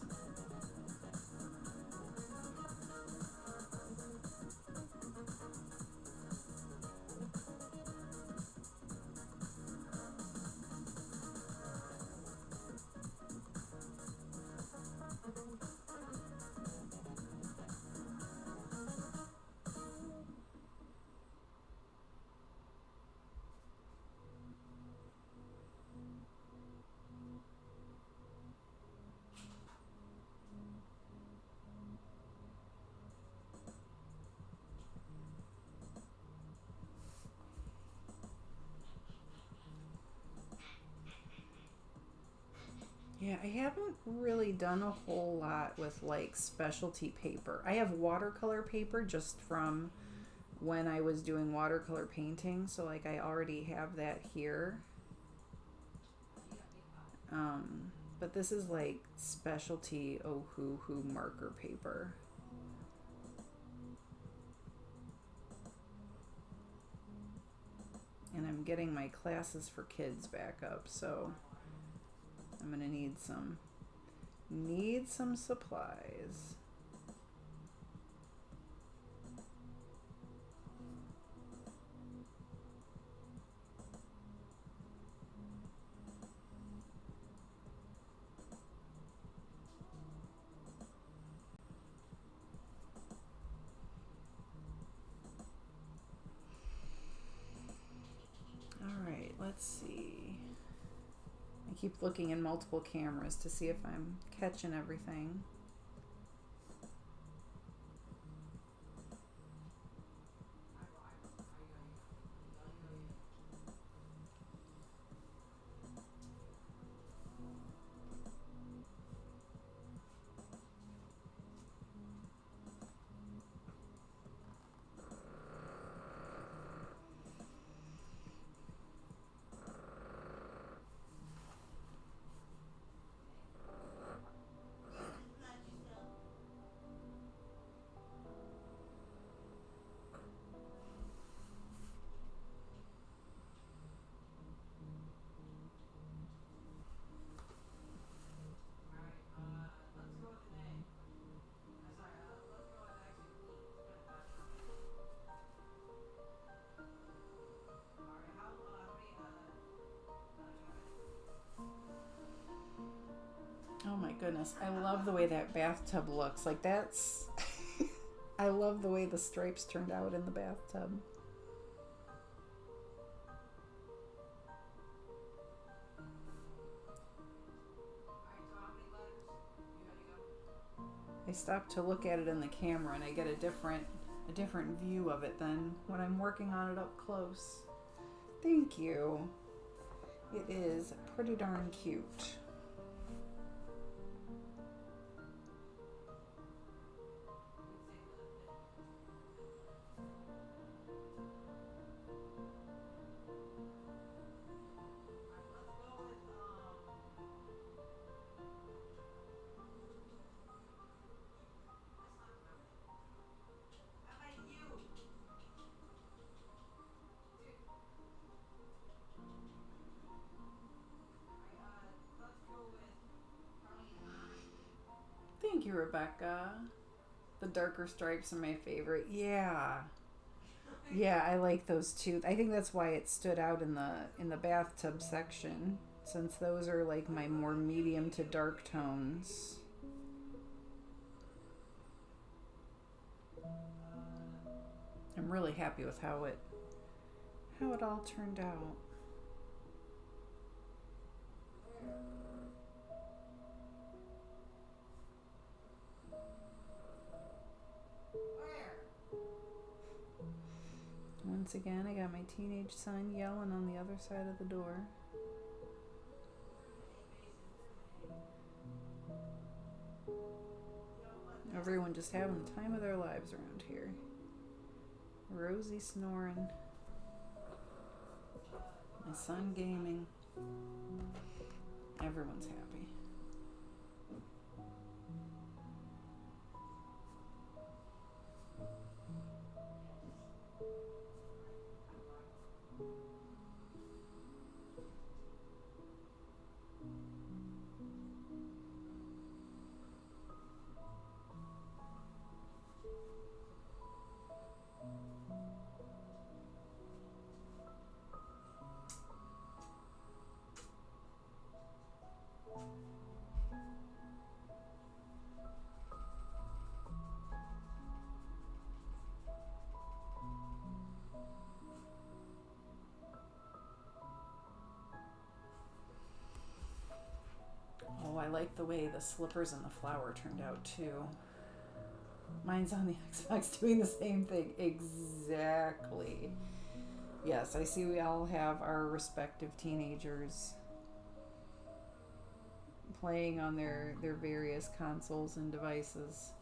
Yeah, I haven't really done a whole lot with like specialty paper. I have watercolor paper just from when I was doing watercolor painting, so like I already have that here. But this is like specialty Ohuhu marker paper. And I'm getting my classes for kids back up, so I'm gonna need some supplies. Alright, let's see. I keep looking in multiple cameras to see if I'm catching everything. Oh my goodness, I love the way that bathtub looks. Like that's I love the way the stripes turned out in the bathtub. I stop to look at it in the camera and I get a different view of it than when I'm working on it up close. Thank you. It is pretty darn cute. Thank you, Rebecca. The darker stripes are my favorite. Yeah. Yeah, I like those too. I think that's why it stood out in the bathtub section, since those are like my more medium to dark tones. I'm really happy with how it all turned out. Once again, I got my teenage son yelling on the other side of the door. Everyone just having the time of their lives around here. Rosie snoring. My son gaming. Everyone's happy. Oh, I like the way the slippers and the flower turned out too. Mine's on the Xbox doing the same thing. Exactly. Yes, I see we all have our respective teenagers playing on their various consoles and devices.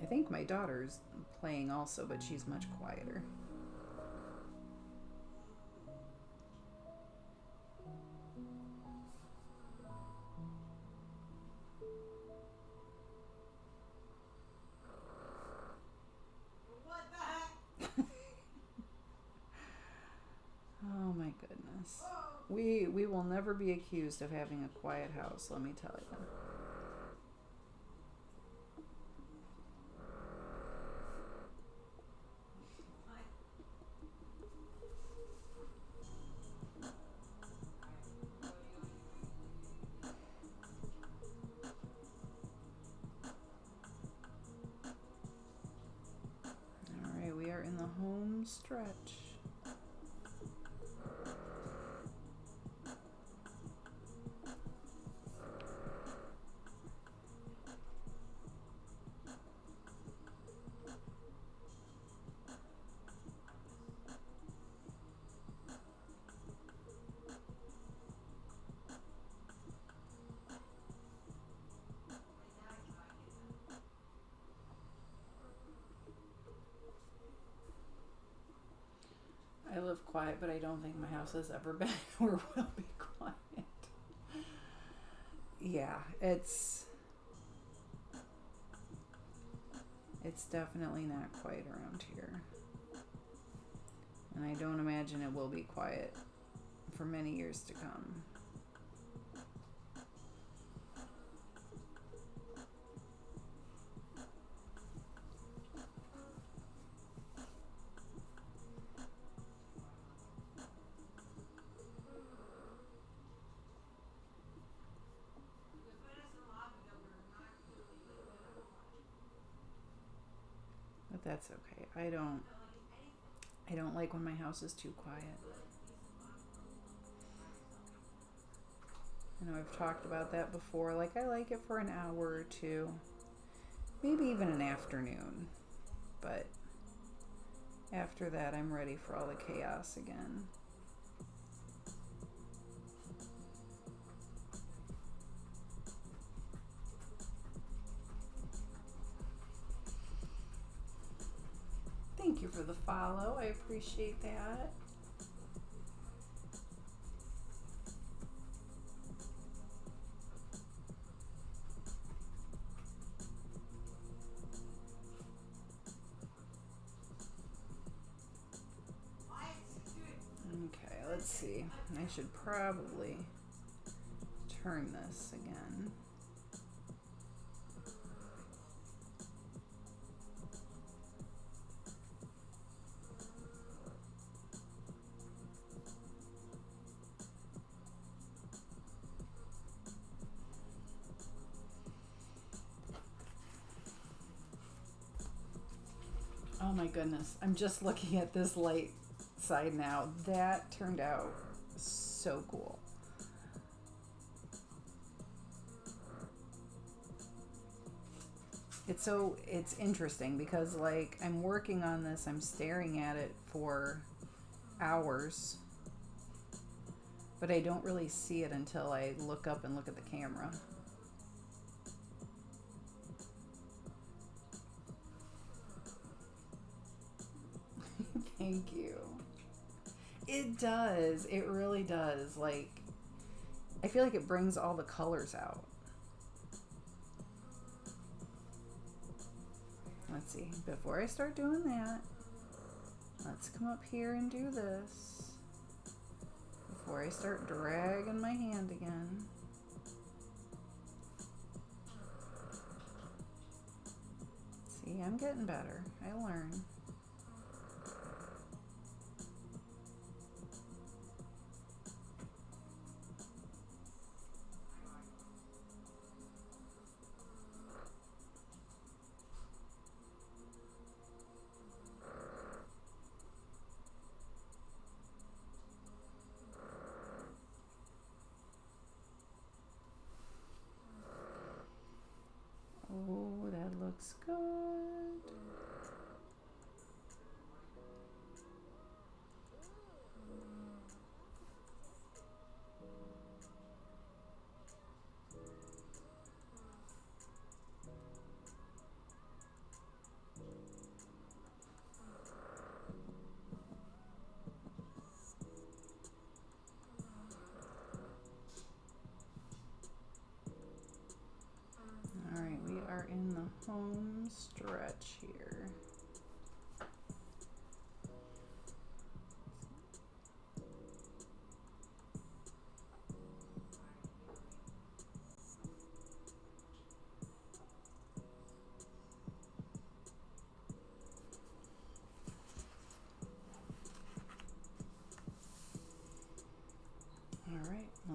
I think my daughter's playing also, but she's much quieter. We will never be accused of having a quiet house, let me tell you. All right, we are in the home stretch. I live quiet, but I don't think my house has ever been or will be quiet. Yeah, it's definitely not quiet around here. And I don't imagine it will be quiet for many years to come. But that's okay. I don't like when my house is too quiet. I know I've talked about that before. Like, I like it for an hour or two, maybe even an afternoon. But after that, I'm ready for all the chaos again. Thank you for the follow. I appreciate that. Okay, let's see. I should probably turn this again. Oh my goodness. I'm just looking at this light side now. That turned out so cool. It's interesting because like I'm working on this, I'm staring at it for hours, but I don't really see it until I look up and look at the camera. Thank you. It does. It really does. Like, I feel like it brings all the colors out. Let's see. Before I start doing that, let's come up here and do this. Before I start dragging my hand again. See, I'm getting better. I learn. Oh, that looks good.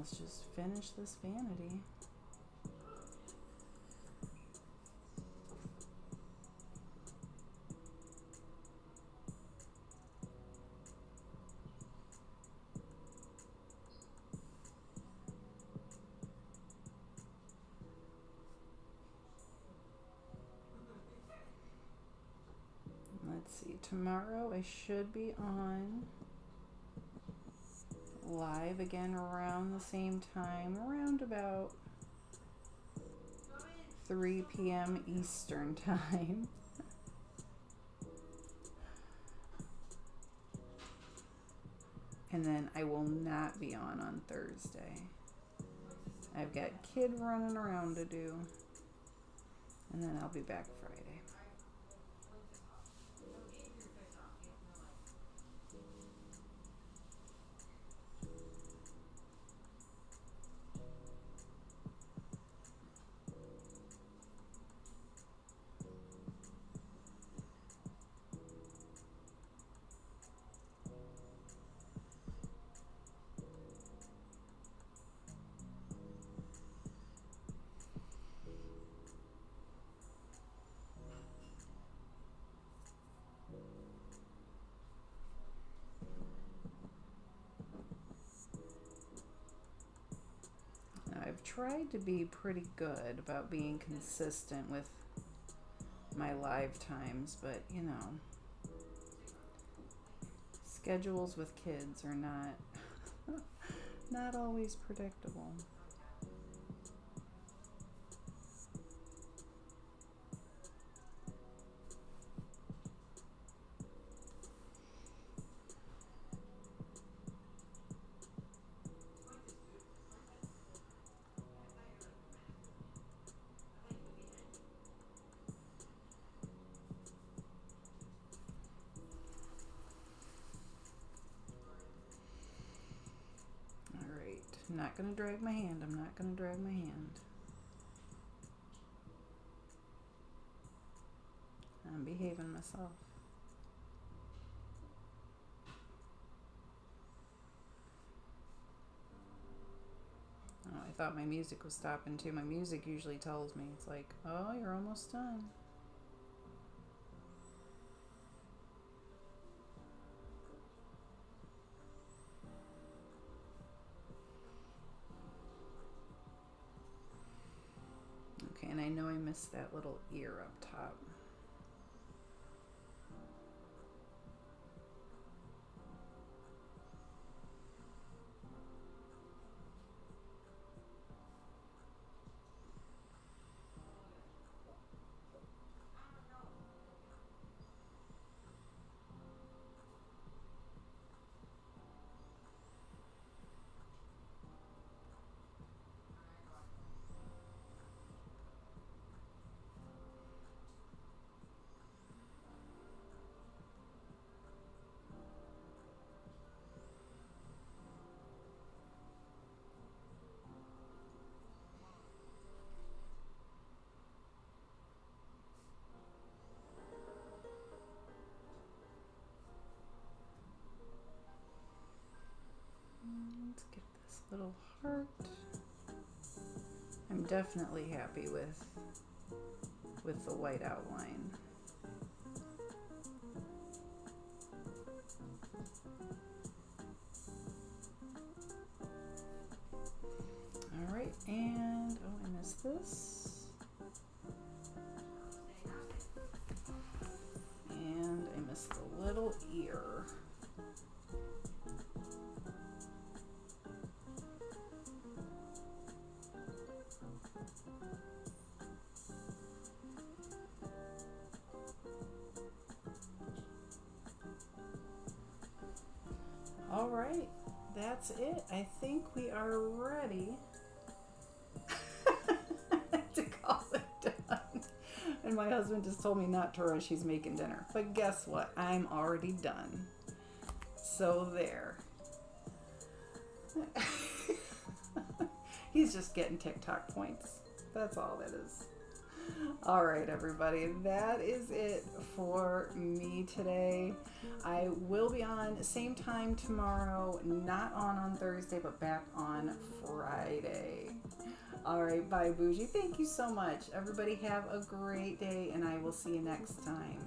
Let's just finish this vanity. Let's see, tomorrow I should be on live again around the same time, around about 3 p.m. Eastern time. And then I will not be on Thursday. I've got kid running around to do. And then I'll be back Friday. I've tried to be pretty good about being consistent with my live times, but schedules with kids are not always predictable. I'm not going to drag my hand. I'm not going to drag my hand. I'm behaving myself. Oh, I thought my music was stopping too. My music usually tells me. It's like, oh, you're almost done. Okay, and I know I missed that little ear up top. Let's get this little heart. I'm definitely happy with the white outline. All right, and I missed this. And I missed the little ear. All right, that's it. I think we are ready to call it done. And my husband just told me not to rush. He's making dinner. But guess what? I'm already done. So there. He's just getting TikTok points. That's all that is. All right, everybody, that is it for me today. I will be on same time tomorrow, not on Thursday, but back on Friday. All right, bye, Bougie. Thank you so much. Everybody have a great day, and I will see you next time.